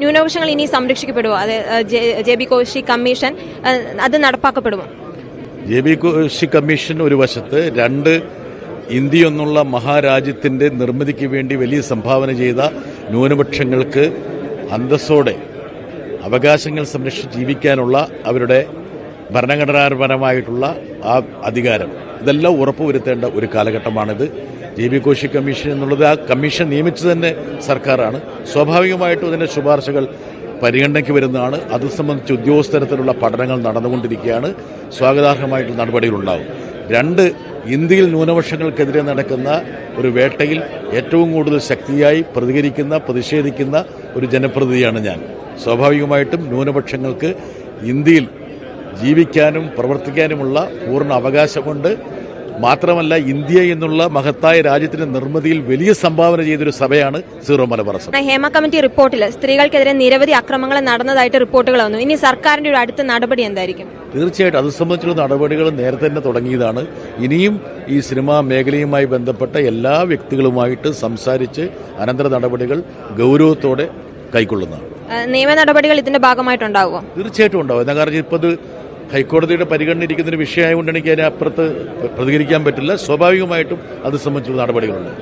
ന്യൂനപക്ഷങ്ങൾ ഇനി സംരക്ഷിക്കപ്പെടുമോ? അത് JB കോശി കമ്മീഷൻ അത് നടപ്പാക്കപ്പെടുമോ? JB കോശി കമ്മീഷൻ ഒരു വശത്ത്, രണ്ട്, ഇന്ത്യ എന്നുള്ള മഹാരാജ്യത്തിന്റെ നിർമ്മിതിക്ക് വേണ്ടി വലിയ സംഭാവന ചെയ്ത ന്യൂനപക്ഷങ്ങൾക്ക് അന്തസ്സോടെ അവകാശങ്ങൾ സംരക്ഷിച്ച് ജീവിക്കാനുള്ള അവരുടെ ഭരണഘടനാപരമായിട്ടുള്ള ആ അധികാരം, ഇതെല്ലാം ഉറപ്പുവരുത്തേണ്ട ഒരു കാലഘട്ടമാണിത്. JB കോശി കമ്മീഷൻ എന്നുള്ളത്, ആ കമ്മീഷൻ നിയമിച്ചത് തന്നെ സർക്കാരാണ്. സ്വാഭാവികമായിട്ടും അതിന്റെ ശുപാർശകൾ പരിഗണനയ്ക്ക് വരുന്നതാണ്. അത് സംബന്ധിച്ച് ഉദ്യോഗസ്ഥതലത്തിലുള്ള പഠനങ്ങൾ നടന്നുകൊണ്ടിരിക്കുകയാണ്. സ്വാഗതാർഹമായിട്ടുള്ള നടപടികളുണ്ടാകും. രണ്ട്, ഇന്ത്യയിൽ ന്യൂനപക്ഷങ്ങൾക്കെതിരെ നടക്കുന്ന ഒരു വേട്ടയിൽ ഏറ്റവും കൂടുതൽ ശക്തിയായി പ്രതിഷേധിക്കുന്ന ഒരു ജനപ്രതിനിധിയാണ് ഞാൻ. സ്വാഭാവികമായിട്ടും ന്യൂനപക്ഷങ്ങൾക്ക് ഇന്ത്യയിൽ ജീവിക്കാനും പ്രവർത്തിക്കാനുമുള്ള പൂർണ്ണ അവകാശമുണ്ട്. മാത്രമല്ല, ഇന്ത്യ എന്നുള്ള മഹത്തായ രാജ്യത്തിന്റെ നിർമ്മിതിയിൽ വലിയ സംഭാവന ചെയ്തൊരു സഭയാണ് സീറോ മലബാർ സഭ. ഹേമ കമ്മിറ്റി റിപ്പോർട്ടിൽ സ്ത്രീകൾക്കെതിരെ നിരവധി അക്രമങ്ങൾ നടന്നതായിട്ട് റിപ്പോർട്ടുകൾ വന്നു. ഇനി സർക്കാരിന്റെ ഒരു അടുത്ത നടപടി എന്തായിരിക്കും? തീർച്ചയായിട്ടും അത് സംബന്ധിച്ചുള്ള നടപടികൾ നേരത്തെ തന്നെ തുടങ്ങിയതാണ്. ഇനിയും ഈ സിനിമാ മേഖലയുമായി ബന്ധപ്പെട്ട എല്ലാ വ്യക്തികളുമായിട്ട് സംസാരിച്ച് അനന്തര നടപടികൾ ഗൗരവത്തോടെ കൈക്കൊള്ളുന്നതാണ്. നിയമ നടപടികൾ ഇതിന്റെ ഭാഗമായിട്ടുണ്ടാകുമോ? തീർച്ചയായിട്ടും ഉണ്ടാവും. എന്നാ കാരണം ഇപ്പോൾ ഇത് ഹൈക്കോടതിയുടെ പരിഗണനയിരിക്കുന്ന ഒരു വിഷയമായതുകൊണ്ട് എനിക്ക് അതിനപ്പുറത്ത് പ്രതികരിക്കാൻ പറ്റില്ല. സ്വാഭാവികമായിട്ടും അത് സംബന്ധിച്ചുള്ള നടപടികളുണ്ട്.